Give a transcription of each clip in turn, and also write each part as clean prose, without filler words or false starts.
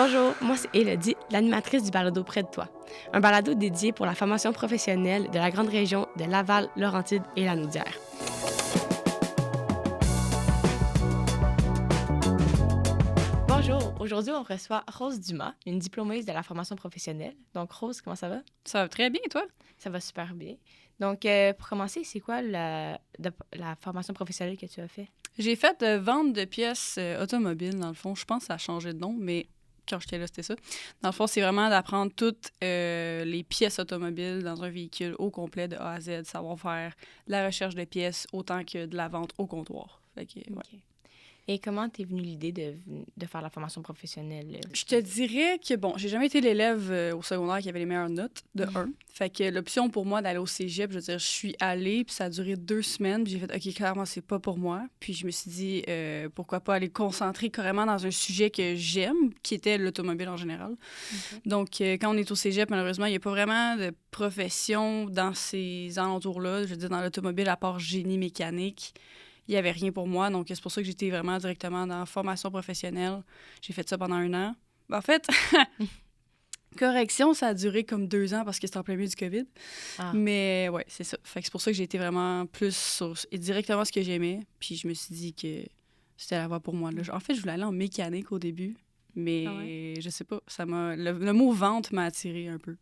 Bonjour, moi c'est Élodie, l'animatrice du balado Près de toi. Un balado dédié pour la formation professionnelle de la grande région de Laval, Laurentides et Lanaudière. Bonjour, aujourd'hui on reçoit Rose Dumas, une diplômeuse de la formation professionnelle. Donc Rose, comment ça va? Ça va très bien, toi? Ça va super bien. Donc pour commencer, c'est quoi la formation professionnelle que tu as fait? J'ai fait vente de pièces automobiles, dans le fond. Je pense que ça a changé de nom, mais quand j'étais là, c'était ça. Dans le fond, c'est vraiment d'apprendre toutes les pièces automobiles dans un véhicule au complet de A à Z, savoir faire de la recherche de pièces autant que de la vente au comptoir. Fait que, ouais. Okay. Et comment t'es venue l'idée de faire la formation professionnelle? Je te dirais que, bon, j'ai jamais été l'élève au secondaire qui avait les meilleures notes de 1. Fait que l'option pour moi d'aller au cégep, je veux dire, je suis allée, puis ça a duré 2 semaines, puis j'ai fait, OK, clairement, c'est pas pour moi. Puis je me suis dit, pourquoi pas aller concentrer carrément dans un sujet que j'aime, qui était l'automobile en général. Okay. Donc, quand on est au cégep, malheureusement, il n'y a pas vraiment de profession dans ces alentours-là. Je veux dire, dans l'automobile, à part génie mécanique. Il n'y avait rien pour moi, donc c'est pour ça que j'étais vraiment directement dans la formation professionnelle. J'ai fait ça pendant 1 an. En fait, correction, ça a duré comme 2 ans parce que c'était en plein milieu du COVID. Ah. Mais ouais, c'est ça. Fait que c'est pour ça que j'ai été vraiment plus sur directement ce que j'aimais. Puis je me suis dit que c'était la voie pour moi. Là. En fait, je voulais aller en mécanique au début, mais je sais pas, ça m'a le mot vente m'a attiré un peu.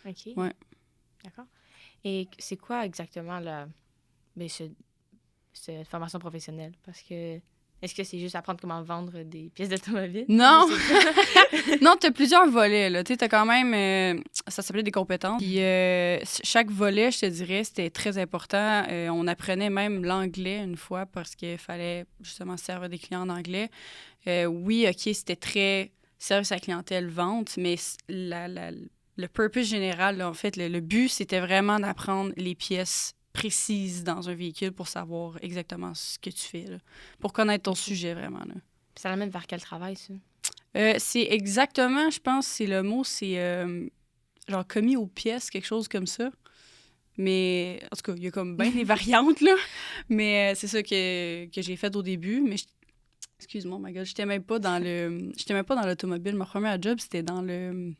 OK. Ouais. D'accord. Et c'est quoi exactement cette formation professionnelle? Parce que est-ce que c'est juste apprendre comment vendre des pièces d'automobile? Non! Non, tu as plusieurs volets. Tu as quand même... ça s'appelait des compétences. Puis chaque volet, je te dirais, c'était très important. On apprenait même l'anglais une fois parce qu'il fallait justement servir des clients en anglais. Oui, OK, c'était très service à la clientèle, vente, mais le purpose général, là, en fait, le but, c'était vraiment d'apprendre les pièces précise dans un véhicule pour savoir exactement ce que tu fais, là, pour connaître ton sujet vraiment. Là. Puis ça l'amène vers quel travail, ça? C'est exactement, je pense, c'est le mot, c'est genre commis aux pièces, quelque chose comme ça. Mais en tout cas, il y a comme bien des variantes, là. Mais c'est ça que j'ai fait au début. Mais excuse-moi, my God, j'étais même pas dans l'automobile. Ma première job, c'était dans le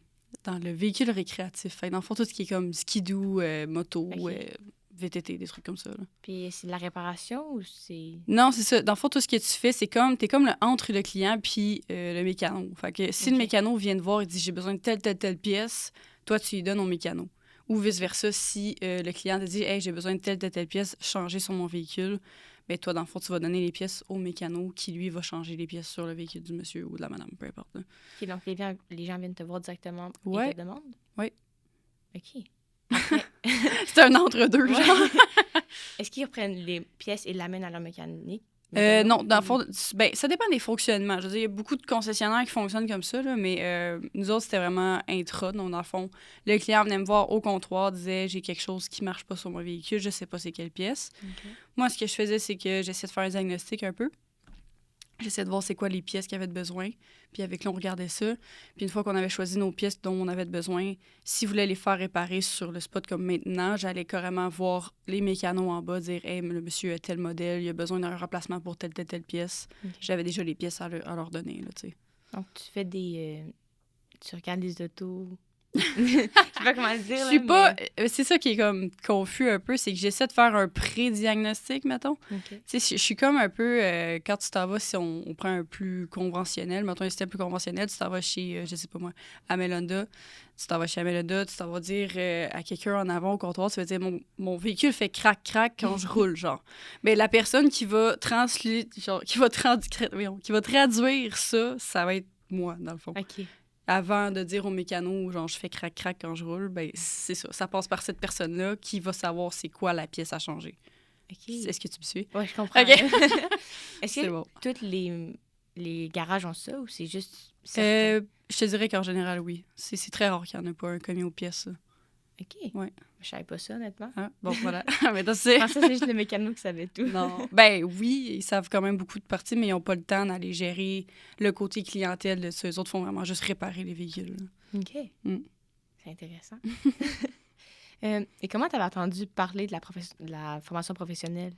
véhicule récréatif. Fait, dans le fond, tout ce qui est comme skidoo, moto, okay. VTT, des trucs comme ça. Là. Puis c'est de la réparation ou c'est... Non, c'est ça. Dans le fond, tout ce que tu fais, c'est comme... T'es comme entre le client puis le mécano. Fait que si le mécano vient te voir et dit « J'ai besoin de telle pièce », toi, tu lui donnes au mécano. Ou vice-versa, si le client te dit « Hey, j'ai besoin de telle pièce, changer sur mon véhicule », bien, toi, dans le fond, tu vas donner les pièces au mécano qui, lui, va changer les pièces sur le véhicule du monsieur ou de la madame, peu importe. Là. OK, donc les gens viennent te voir directement et te demandent? Oui. OK. C'est un entre-deux, genre. Est-ce qu'ils reprennent les pièces et l'amènent à leur mécanique? Non, dans le fond, ça dépend des fonctionnements. Je veux dire, il y a beaucoup de concessionnaires qui fonctionnent comme ça, là, mais nous autres, c'était vraiment intra. Donc, dans le fond, le client venait me voir au comptoir, disait « J'ai quelque chose qui marche pas sur mon véhicule, je sais pas c'est quelle pièce. Okay. » Moi, ce que je faisais, c'est que j'essayais de faire un diagnostic un peu. J'essayais de voir c'est quoi les pièces qu'il y avait de besoin. Puis avec là, on regardait ça. Puis une fois qu'on avait choisi nos pièces dont on avait besoin, s'ils voulaient les faire réparer sur le spot comme maintenant, j'allais carrément voir les mécanos en bas, dire « Hey, le monsieur a tel modèle, il a besoin d'un remplacement pour telle pièce. Okay. » J'avais déjà les pièces à leur donner, là, tu sais. Donc, tu fais tu regardes les autos... Je sais pas comment le dire. Je suis pas... C'est ça qui est comme confus un peu, c'est que j'essaie de faire un pré-diagnostic, mettons. Okay. Tu sais, je suis comme un peu... quand tu t'en vas, si on prend un plus conventionnel, mettons un système plus conventionnel, tu t'en vas chez, je sais pas moi, Amelonda. Tu t'en vas chez Amelonda, tu t'en vas dire à quelqu'un en avant au comptoir, tu vas dire mon véhicule fait crac-crac quand je roule, genre. Mais la personne qui va traduire ça va être moi, dans le fond. OK. Avant de dire au mécano, genre, je fais crac-crac quand je roule, ben c'est ça. Ça passe par cette personne-là qui va savoir c'est quoi la pièce à changer. Okay. Est-ce que tu me suis? Oui, je comprends. Okay. Est-ce que tous les garages ont ça ou c'est juste... je te dirais qu'en général, oui. C'est très rare qu'il n'y en a pas un commis aux pièces. OK. Ouais. Je savais pas ça, honnêtement. Ah, bon, voilà. Je pensais que c'est juste le mécano qui savait tout. Non. Ben oui, ils savent quand même beaucoup de parties, mais ils n'ont pas le temps d'aller gérer le côté clientèle de ça. Eux autres font vraiment juste réparer les véhicules. Là. OK. C'est intéressant. Et comment tu avais entendu parler de la formation professionnelle?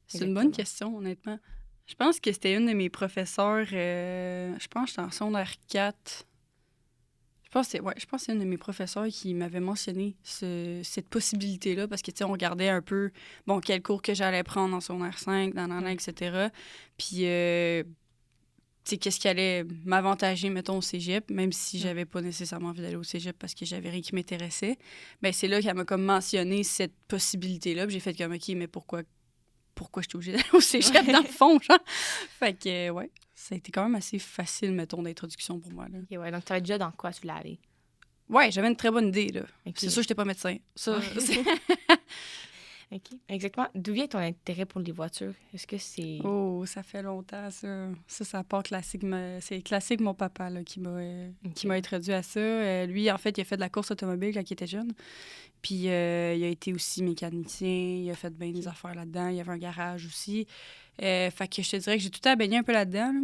C'est une bonne question, honnêtement. Je pense que c'était une de mes professeurs, je pense que j'étais en secondaire 4. je pense que c'est un de mes professeurs qui m'avait mentionné cette possibilité-là parce que, tu sais, on regardait un peu, bon, quel cours que j'allais prendre en secondaire 5, etc. Puis, tu sais, qu'est-ce qui allait m'avantager, mettons, au cégep, même si j'avais pas nécessairement envie d'aller au cégep parce que j'avais rien qui m'intéressait. Bien, c'est là qu'elle m'a comme mentionné cette possibilité-là. Puis j'ai fait comme, OK, mais pourquoi je suis obligée d'aller au cégep, dans le fond, genre? Fait que, ouais, ça a été quand même assez facile, mettons, d'introduction pour moi, là. OK, ouais, donc tu savais déjà dans quoi tu voulais aller. Ouais, j'avais une très bonne idée, là. OK. C'est sûr que j'étais pas médecin. Ça, OK. Exactement. D'où vient ton intérêt pour les voitures? Est-ce que c'est... Oh, ça fait longtemps, ça. Ça part classique. C'est classique, mon papa, là, qui m'a introduit à ça. Lui, en fait, il a fait de la course automobile quand il était jeune. Puis, il a été aussi mécanicien. Il a fait bien des affaires là-dedans. Il y avait un garage aussi. Fait que je te dirais que j'ai tout le temps baigné un peu là-dedans, là.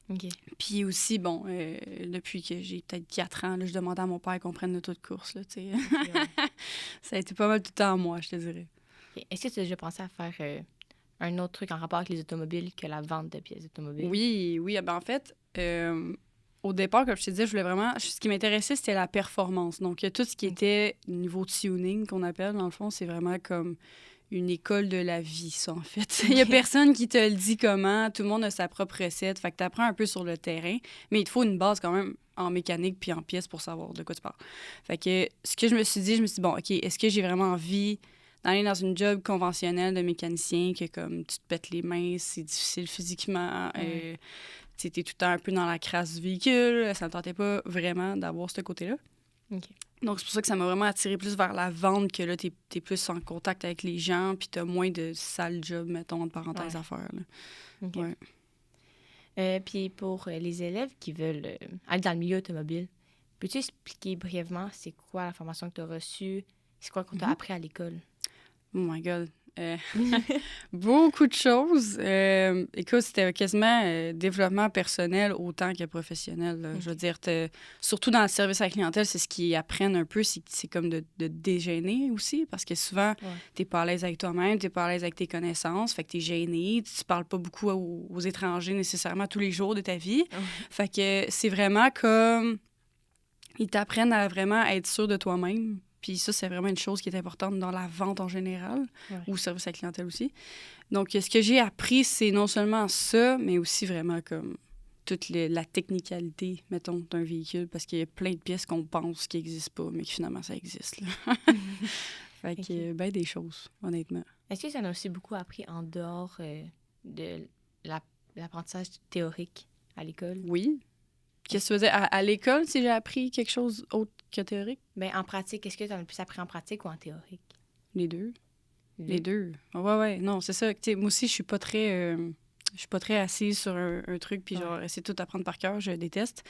OK. Puis aussi, bon, depuis que j'ai peut-être 4 ans, là, je demandais à mon père qu'on prenne l'auto de course, là, tu sais. OK, ouais. Ça a été pas mal tout le temps moi, je te dirais. OK. Est-ce que tu as déjà pensé à faire un autre truc en rapport avec les automobiles que la vente de pièces automobiles? Oui. Ben, en fait, au départ, comme je te disais, je voulais vraiment... Ce qui m'intéressait, c'était la performance. Donc, tout ce qui était niveau tuning, qu'on appelle, dans le fond, c'est vraiment comme une école de la vie, ça, en fait. Il y a personne qui te le dit comment. Tout le monde a sa propre recette. Fait que tu apprends un peu sur le terrain. Mais il te faut une base quand même en mécanique puis en pièces pour savoir de quoi tu parles. Fait que ce que je me suis dit, bon, OK, est-ce que j'ai vraiment envie d'aller dans une job conventionnelle de mécanicien que comme tu te pètes les mains, c'est difficile physiquement, tu es tout le temps un peu dans la crasse du véhicule, ça me tentait pas vraiment d'avoir ce côté-là. OK. Donc, c'est pour ça que ça m'a vraiment attiré plus vers la vente, que là, t'es plus en contact avec les gens, puis t'as moins de sales jobs, mettons, entre parenthèses, à faire. Là. OK. Ouais. Puis pour les élèves qui veulent aller dans le milieu automobile, peux-tu expliquer brièvement c'est quoi la formation que tu as reçue? C'est quoi qu'on t'a appris à l'école? Oh my God. Beaucoup de choses. Écoute, c'était quasiment développement personnel autant que professionnel. Là. Okay. Je veux dire, surtout dans le service à la clientèle, c'est ce qu'ils apprennent un peu, c'est comme de dégêner aussi, parce que souvent, t'es pas à l'aise avec toi-même, t'es pas à l'aise avec tes connaissances, fait que t'es gêné, tu parles pas beaucoup aux étrangers nécessairement tous les jours de ta vie. Fait que c'est vraiment comme... Ils t'apprennent à vraiment être sûr de toi-même. Puis ça, c'est vraiment une chose qui est importante dans la vente en général, ou le service à la clientèle aussi. Donc, ce que j'ai appris, c'est non seulement ça, mais aussi vraiment comme toute la technicalité, mettons, d'un véhicule, parce qu'il y a plein de pièces qu'on pense qui n'existent pas, mais qui finalement, ça existe. Là. Fait que, ben des choses, honnêtement. Est-ce que ça en a aussi beaucoup appris en dehors de l'apprentissage théorique à l'école? Oui. Qu'est-ce que tu veux dire? À l'école, si j'ai appris quelque chose autre que théorique? Bien, en pratique, est-ce que tu en as plus appris en pratique ou en théorique? Les deux. Les deux. Ouais. Non, c'est ça. T'sais, moi aussi, je suis pas très assise sur un truc puis genre essayer de tout apprendre par cœur. Je déteste.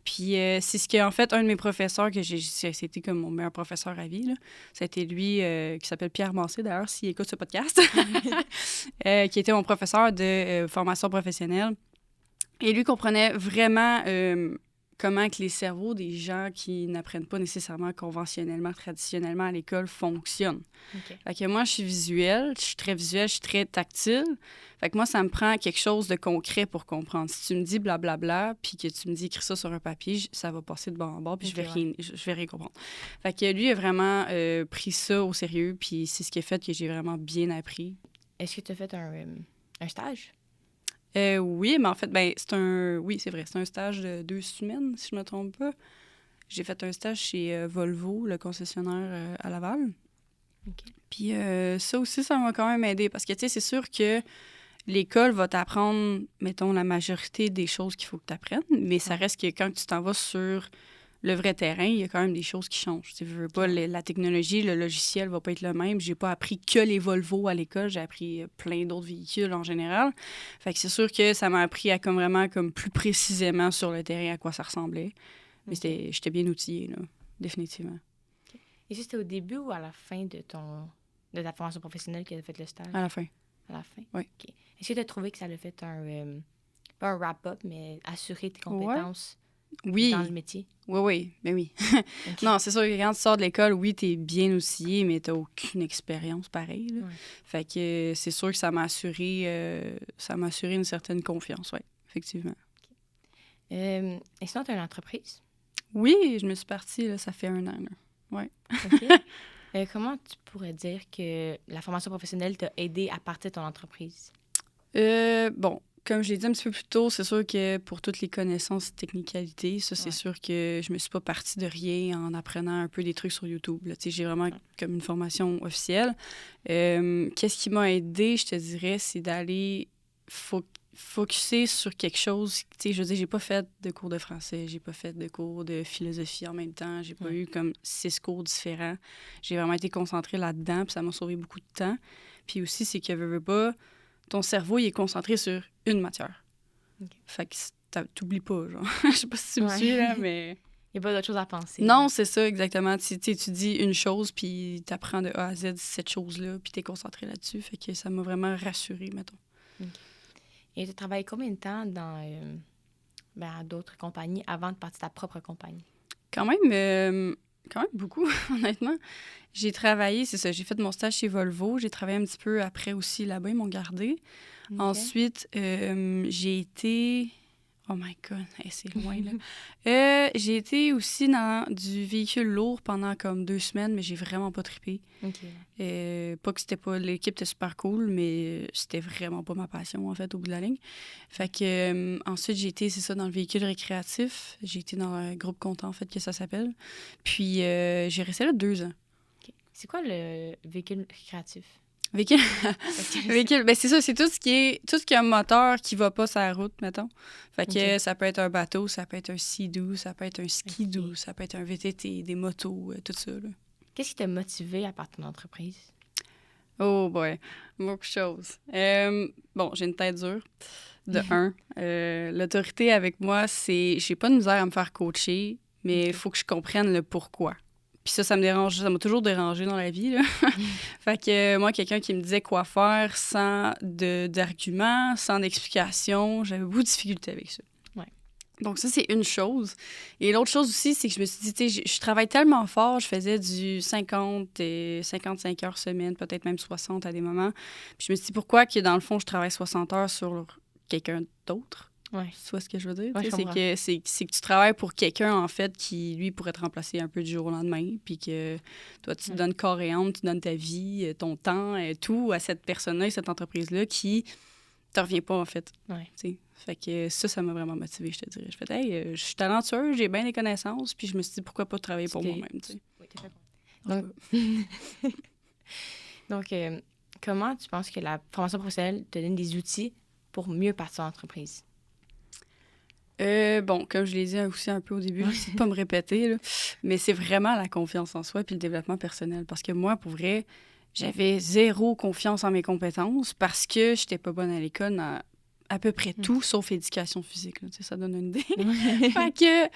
Puis c'est ce qu'en fait, un de mes professeurs, c'était comme mon meilleur professeur à vie, là. Ça a été lui, qui s'appelle Pierre Mancé, d'ailleurs, s'il écoute ce podcast, qui était mon professeur de formation professionnelle. Et lui comprenait vraiment comment que les cerveaux des gens qui n'apprennent pas nécessairement conventionnellement, traditionnellement à l'école fonctionnent. Okay. Fait que moi, je suis visuelle, je suis très visuelle, je suis très tactile. Fait que moi, ça me prend quelque chose de concret pour comprendre. Si tu me dis blablabla, puis que tu me dis écris ça sur un papier, ça va passer de bord en bord, puis je vais rien comprendre. Fait que lui a vraiment pris ça au sérieux, puis c'est ce qui a fait que j'ai vraiment bien appris. Est-ce que tu as fait un stage? Oui, mais en fait, c'est vrai, c'est un stage de 2 semaines, si je ne me trompe pas. J'ai fait un stage chez Volvo, le concessionnaire à Laval. Okay. Puis ça aussi, ça m'a quand même aidé parce que, tu sais, c'est sûr que l'école va t'apprendre, mettons, la majorité des choses qu'il faut que tu apprennes, mais ça reste que quand tu t'en vas sur le vrai terrain, il y a quand même des choses qui changent. Tu veux pas, la technologie, le logiciel va pas être le même. J'ai pas appris que les Volvo à l'école, j'ai appris plein d'autres véhicules en général. Fait que c'est sûr que ça m'a appris à vraiment plus précisément sur le terrain à quoi ça ressemblait. Mais j'étais bien outillée, là, définitivement. Okay. Et c'était au début ou à la fin de ta formation professionnelle que tu as fait le stage? À la fin. À la fin? Oui. Okay. Est-ce que tu as trouvé que ça l'a fait pas un wrap-up, mais assurer tes compétences? Oui. Dans le métier? Oui. Okay. Non, c'est sûr que quand tu sors de l'école, oui, t'es bien outillé, mais t'as aucune expérience pareille. Là. Fait que c'est sûr que ça m'a assuré une certaine confiance, oui, effectivement. Okay. Et sinon, tu as une entreprise? Oui, je me suis partie, là, ça fait 1 an. Là. Ouais. OK. Comment tu pourrais dire que la formation professionnelle t'a aidé à partir de ton entreprise? Bon, comme je l'ai dit un petit peu plus tôt, c'est sûr que pour toutes les connaissances et technicalités, ça, c'est sûr que je me suis pas partie de rien en apprenant un peu des trucs sur YouTube. Là. J'ai vraiment comme une formation officielle. Qu'est-ce qui m'a aidé, je te dirais, c'est d'aller focusser sur quelque chose. Je veux dire, j'ai pas fait de cours de français, j'ai pas fait de cours de philosophie en même temps, j'ai pas eu comme 6 cours différents. J'ai vraiment été concentrée là-dedans, puis ça m'a sauvé beaucoup de temps. Puis aussi, c'est que, veux pas, ton cerveau, il est concentré sur une matière. Okay. Fait que t'oublies pas, genre. Je sais pas si tu me suis, là, mais... Il n'y a pas d'autre chose à penser. Non, c'est ça, exactement. Tu dis une chose, puis t'apprends de A à Z cette chose-là, puis t'es concentré là-dessus. Fait que ça m'a vraiment rassurée, mettons. Okay. Et tu as travaillé combien de temps dans d'autres compagnies avant de partir de ta propre compagnie? Quand même beaucoup, honnêtement. J'ai travaillé, c'est ça, j'ai fait mon stage chez Volvo. J'ai travaillé un petit peu après aussi là-bas, ils m'ont gardée. Okay. Ensuite, j'ai été... Oh my God, c'est loin, là. J'ai été aussi dans du véhicule lourd pendant comme 2 semaines, mais j'ai vraiment pas trippé. Okay. Pas que c'était pas... L'équipe était super cool, mais c'était vraiment pas ma passion, en fait, au bout de la ligne. Fait que ensuite, j'ai été, c'est ça, dans le véhicule récréatif. J'ai été dans un groupe comptant, en fait, que ça s'appelle. Puis j'ai resté là 2 ans. Okay. C'est quoi le véhicule récréatif? Véhicule, ben c'est ça, c'est tout ce qui a un moteur qui va pas sur la route, mettons. Fait que ça peut être un bateau, ça peut être un Sea-Doo, ça peut être un Ski-Doo, ça peut être un VTT, des motos, tout ça, là. Qu'est-ce qui t'a motivé à partir de ton entreprise? Oh boy, beaucoup de choses. Bon, j'ai une tête dure, de 1. L'autorité avec moi, c'est... J'ai pas de misère à me faire coacher, mais il faut que je comprenne le pourquoi. Puis ça me dérange, ça m'a toujours dérangé dans la vie, là. Fait que moi, quelqu'un qui me disait quoi faire sans d'arguments, sans d'explication, j'avais beaucoup de difficultés avec ça. Ouais. Donc ça, c'est une chose. Et l'autre chose aussi, c'est que je me suis dit, tu sais, je travaille tellement fort, je faisais du 50 et 55 heures semaine, peut-être même 60 à des moments. Puis je me suis dit, pourquoi que dans le fond, je travaille 60 heures sur quelqu'un d'autre? Ouais. Tu vois ce que je veux dire? Ouais, c'est que tu travailles pour quelqu'un, en fait, qui, lui, pourrait te remplacer un peu du jour au lendemain, puis que toi, tu te donnes corps et âme, tu donnes ta vie, ton temps, tout à cette personne-là, cette entreprise-là, qui te revient pas, en fait. Ouais. T'sais. Fait que ça m'a vraiment motivée, je te dirais. Je fais, hey, je suis talentueuse, j'ai bien des connaissances, puis je me suis dit, pourquoi pas travailler pour moi-même, tu sais. Oui, t'es fait. Donc, comment tu penses que la formation professionnelle te donne des outils pour mieux partir en entreprise? Bon, comme je l'ai dit aussi un peu au début, c'est de pas me répéter, là, mais c'est vraiment la confiance en soi puis le développement personnel. Parce que moi, pour vrai, j'avais 0 confiance en mes compétences parce que j'étais pas bonne à l'école dans à peu près tout, sauf éducation physique. Là, ça donne une idée. Fait que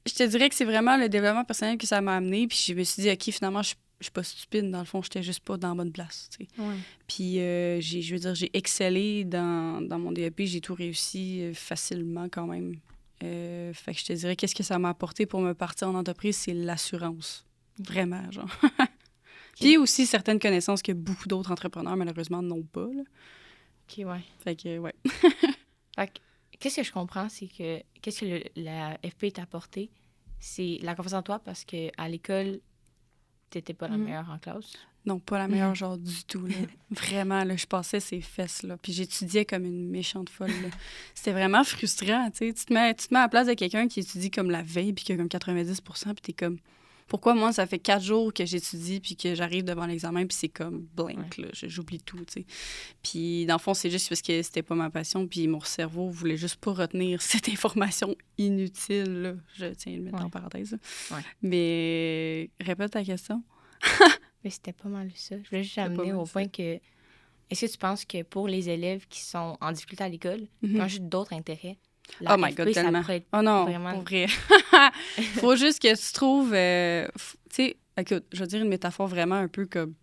je te dirais que c'est vraiment le développement personnel que ça m'a amené. Puis je me suis dit, OK, finalement, je suis pas stupide, dans le fond, j'étais juste pas dans la bonne place, tu sais. Ouais. Puis, j'ai excellé dans mon DEP, j'ai tout réussi facilement quand même. Fait que je te dirais, qu'est-ce que ça m'a apporté pour me partir en entreprise, c'est l'assurance. Vraiment, genre. Puis aussi certaines connaissances que beaucoup d'autres entrepreneurs, malheureusement, n'ont pas, là. OK, ouais. Fait que, ouais. Fait que, qu'est-ce que je comprends, c'est que qu'est-ce que la FP t'a apporté, c'est la confiance en toi parce qu'à l'école, t'étais pas la meilleure en classe. Non, pas la meilleure, genre, du tout, là. Vraiment, là, je passais ces fesses, là. Puis j'étudiais comme une méchante folle, là. C'était vraiment frustrant, tu sais. Tu te mets à la place de quelqu'un qui étudie comme la veille, puis qui a comme 90 puis t'es comme... Pourquoi moi, ça fait 4 jours que j'étudie, puis que j'arrive devant l'examen, puis c'est comme blank, là. J'oublie tout, tu sais. Puis dans le fond, c'est juste parce que c'était pas ma passion, puis mon cerveau voulait juste pas retenir cette information inutile, là. Je tiens à le mettre en parenthèse. Ouais. Mais répète ta question. Mais c'était pas mal ça. Je voulais juste amener au point que... Est-ce que tu penses que pour les élèves qui sont en difficulté à l'école, qui ont juste d'autres intérêts, oh my God, tellement. Oh non, vraiment... pour vrai. Faut juste que tu trouves... tu sais, écoute, je vais dire une métaphore vraiment un peu comme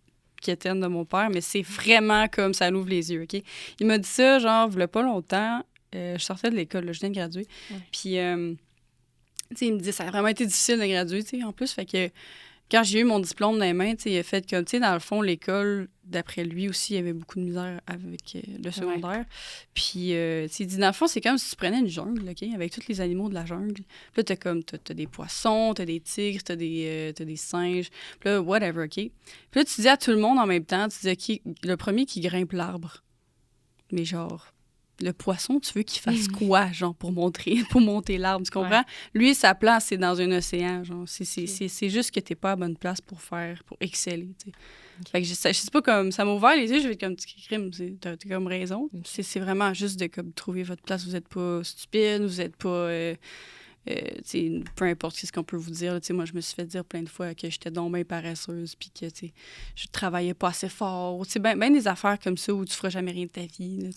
quétaine de mon père, mais c'est vraiment comme ça l'ouvre les yeux, OK? Il m'a dit ça, genre, il y a pas longtemps. Je sortais de l'école, là, je viens de graduer. Ouais. Puis, tu sais, il me dit, ça a vraiment été difficile de graduer, tu sais, en plus. Fait que quand j'ai eu mon diplôme dans les mains, tu sais, il a fait comme, tu sais, dans le fond, l'école, d'après lui aussi, il y avait beaucoup de misère avec le secondaire. Puis, tu sais, il dit, dans le fond, c'est comme si tu prenais une jungle, OK, avec tous les animaux de la jungle. Puis là, t'as des poissons, t'as des tigres, t'as des singes, puis là, whatever, OK. Puis là, tu dis à tout le monde en même temps, tu dis, OK, le premier qui grimpe l'arbre. Mais genre, le poisson, tu veux qu'il fasse quoi, genre, pour monter l'arbre, tu comprends? Lui, sa place, c'est dans un océan, genre. C'est juste que t'es pas à bonne place pour exceller, tu sais. Fait que je sais pas, comme, ça m'a ouvert les yeux, je vais être comme, crime, t'as comme raison. C'est vraiment juste de, comme, trouver votre place. Vous êtes pas stupide, vous êtes pas... peu importe ce qu'on peut vous dire. Moi, je me suis fait dire plein de fois que j'étais donc bien paresseuse puis que je travaillais pas assez fort. Ben des affaires comme ça où tu feras jamais rien de ta vie. Là,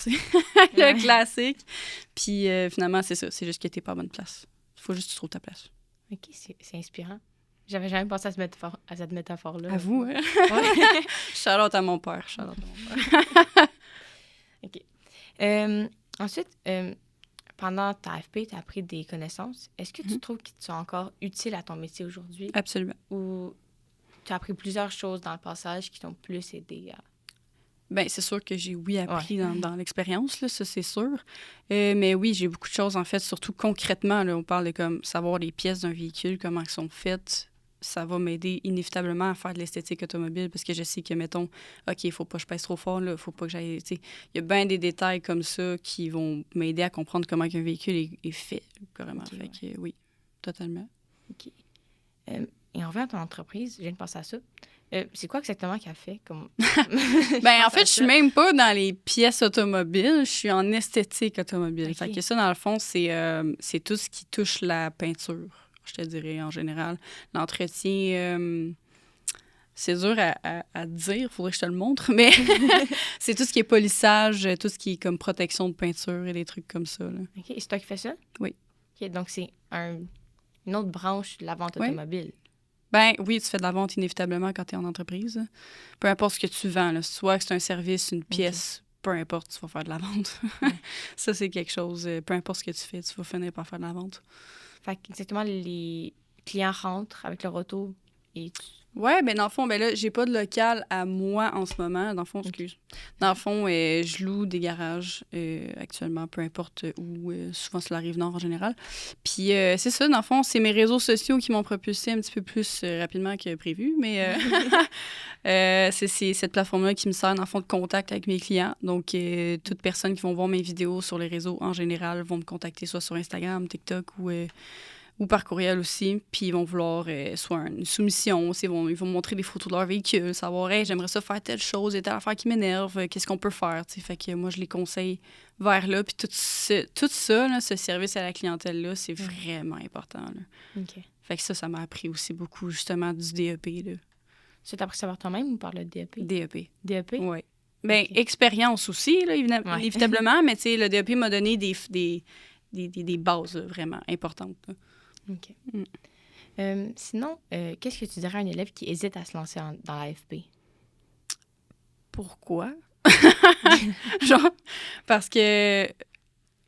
le classique. Puis finalement, c'est ça. C'est juste que t'es pas à bonne place. Il faut juste que tu trouves ta place. OK, c'est inspirant. J'avais jamais pensé à cette métaphore-là. À vous, hein? Ouais. Shout-out à mon père. OK. Ensuite, pendant ta AFP, tu as appris des connaissances. Est-ce que tu trouves qu'ils sont encore utiles à ton métier aujourd'hui? Absolument. Ou tu as appris plusieurs choses dans le passage qui t'ont plus aidé à... Bien, c'est sûr que j'ai, appris dans l'expérience, là, ça, c'est sûr. Mais oui, j'ai beaucoup de choses, en fait, surtout concrètement. Là, on parle de comme savoir les pièces d'un véhicule, comment elles sont faites. Ça va m'aider inévitablement à faire de l'esthétique automobile parce que je sais que, mettons, OK, il faut pas que je pèse trop fort, là, faut pas que j'aille... Il y a bien des détails comme ça qui vont m'aider à comprendre comment un véhicule est fait, carrément. Okay, fait que oui, totalement. OK. Et en revient à ton entreprise, je viens de penser à ça. C'est quoi exactement qu'elle fait? Comme... Ben en fait, je suis même pas dans les pièces automobiles, je suis en esthétique automobile. Okay. Fait que ça, dans le fond, c'est tout ce qui touche la peinture, je te dirais, en général. L'entretien, c'est dur à dire, faudrait que je te le montre, mais c'est tout ce qui est polissage, tout ce qui est comme protection de peinture et des trucs comme ça. Là. OK. Et c'est toi qui fais ça? Oui. OK, donc c'est une autre branche de la vente automobile. Ben oui, tu fais de la vente inévitablement quand tu es en entreprise. Peu importe ce que tu vends, là. Soit que c'est un service, une pièce, peu importe, tu vas faire de la vente. Ça, c'est quelque chose. Peu importe ce que tu fais, tu vas finir par faire de la vente. Fait qu'exactement, les clients rentrent avec leur auto et... Ouais, ben dans le fond, ben là, j'ai pas de local à moi en ce moment. Dans le fond, Dans le fond, je loue des garages actuellement, peu importe où. Souvent, c'est la Rive-Nord en général. Puis c'est ça, dans le fond, c'est mes réseaux sociaux qui m'ont propulsé un petit peu plus rapidement que prévu. Mais c'est cette plateforme-là qui me sert, dans le fond, de contact avec mes clients. Donc, toutes personnes qui vont voir mes vidéos sur les réseaux en général vont me contacter soit sur Instagram, TikTok ou par courriel aussi, puis ils vont vouloir soit une soumission, ils vont montrer des photos de leur véhicule, savoir « Hey, j'aimerais ça faire telle chose, il y a telle affaire qui m'énerve, qu'est-ce qu'on peut faire? » Fait que moi, je les conseille vers là, puis tout ça, là, ce service à la clientèle-là, c'est vraiment important. Là. OK. Fait que ça m'a appris aussi beaucoup, justement, du DEP. Là. Ça t'a appris ça par toi-même ou par le DEP? DEP. DEP? Oui. Bien, expérience aussi, là, évidemment, mais tu sais, le DEP m'a donné des bases là, vraiment importantes. Là. OK. Sinon, qu'est-ce que tu dirais à un élève qui hésite à se lancer dans l'AFP? Pourquoi? Genre, parce que...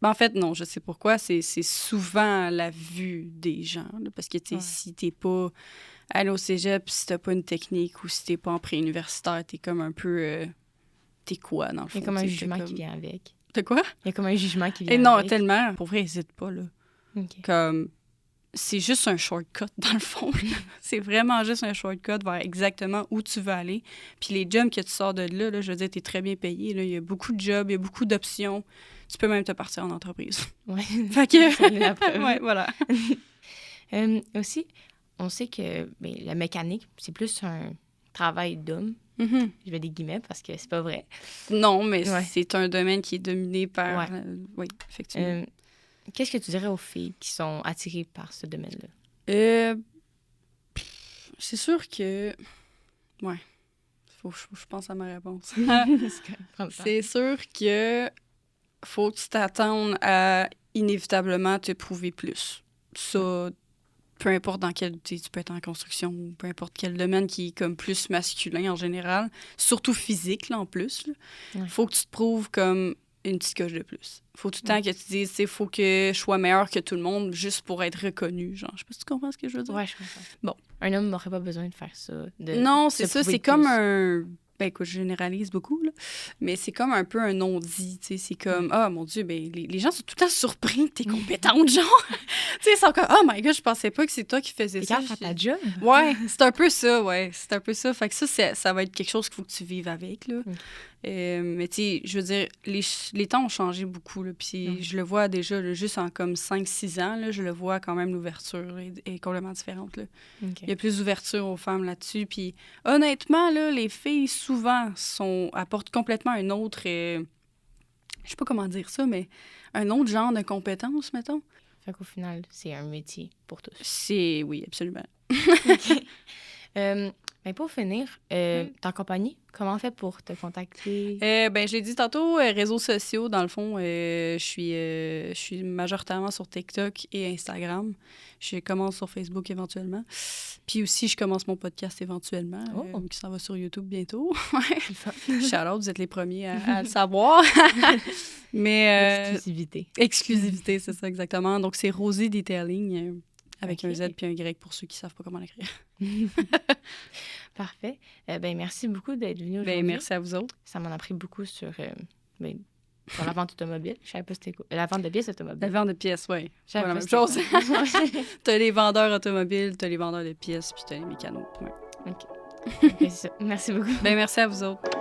Ben, en fait, non, je sais pourquoi. C'est souvent la vue des gens. Là, parce que, tu sais, si t'es pas allé au cégep, si t'as pas une technique ou si t'es pas en pré-universitaire, t'es comme un peu... t'es quoi, dans le fond? Il y a comme un jugement qui vient avec. T'as quoi? Il y a comme un jugement qui vient avec. Non, avec. tellement. Pour vrai, hésite pas, là. OK. Comme... C'est juste un shortcut, dans le fond. C'est vraiment juste un shortcut vers exactement où tu veux aller. Puis les jobs que tu sors de là, je veux dire, t'es très bien payé. Là. Il y a beaucoup de jobs, il y a beaucoup d'options. Tu peux même te partir en entreprise. Oui. Fait que... la preuve. Ouais, voilà. Aussi, on sait que la mécanique, c'est plus un travail d'homme. Mm-hmm. Je mets des guillemets parce que c'est pas vrai. Non, mais c'est un domaine qui est dominé par... oui, effectivement. Qu'est-ce que tu dirais aux filles qui sont attirées par ce domaine-là? C'est sûr que... Ouais. Faut que je pense à ma réponse. C'est sûr que faut que tu t'attendes à inévitablement te prouver plus. Ça, peu importe dans quel... Tu peux être en construction ou peu importe quel domaine qui est comme plus masculin en général. Surtout physique, là, en plus. Faut que tu te prouves comme... une petite coche de plus. Faut tout le temps que tu dises, il faut que je sois meilleur que tout le monde juste pour être reconnu. Genre, je sais pas si tu comprends ce que je veux dire. Ouais, je comprends. Bon. Un homme n'aurait pas besoin de faire ça. Non, c'est ça. prouver C'est comme plus. un... Ben écoute, je généralise beaucoup, là. Mais c'est comme un peu un non-dit, tu sais. C'est comme, ah, mon Dieu, ben les gens sont tout le temps surpris que t'es compétente, genre. Tu sais, ils sont comme, oh my God, je pensais pas que c'est toi qui faisais T'es ça. capable de faire ta job. Ouais, c'est un peu ça, ouais. C'est un peu ça. Fait que ça va être quelque chose qu'il faut que tu vives avec, là. Mais tu sais, je veux dire, les temps ont changé beaucoup, là. Puis je le vois déjà, là, juste en comme 5-6 ans, là, je le vois quand même, l'ouverture est complètement différente, là. OK. Il y a plus d'ouverture aux femmes là-dessus. Puis honnêtement, là, les filles, souvent, apportent complètement un autre... je sais pas comment dire ça, mais un autre genre de compétence, mettons. Fait qu'au final, c'est un métier pour tous. Oui, absolument. OK. Ben pour finir, ta compagnie, comment on fait pour te contacter? Ben, je l'ai dit tantôt, réseaux sociaux, dans le fond, je suis majoritairement sur TikTok et Instagram. Je commence sur Facebook éventuellement. Puis aussi, je commence mon podcast éventuellement, qui s'en va sur YouTube bientôt. Shout-out, vous êtes les premiers à le savoir. Mais, exclusivité, c'est ça, exactement. Donc, c'est Rosy Detailing, avec un Z puis un Y pour ceux qui ne savent pas comment l'écrire. Parfait. Ben merci beaucoup d'être venu aujourd'hui. Ben, merci à vous autres. Ça m'en a appris beaucoup sur la vente automobile. Je savais pas c'était quoi. La vente de pièces automobiles. La vente de pièces, oui. C'est la même chose. T'as les vendeurs automobiles, t'as les vendeurs de pièces, puis t'as les mécanos. Ouais. OK. Okay, c'est ça. Merci beaucoup. Ben merci à vous autres.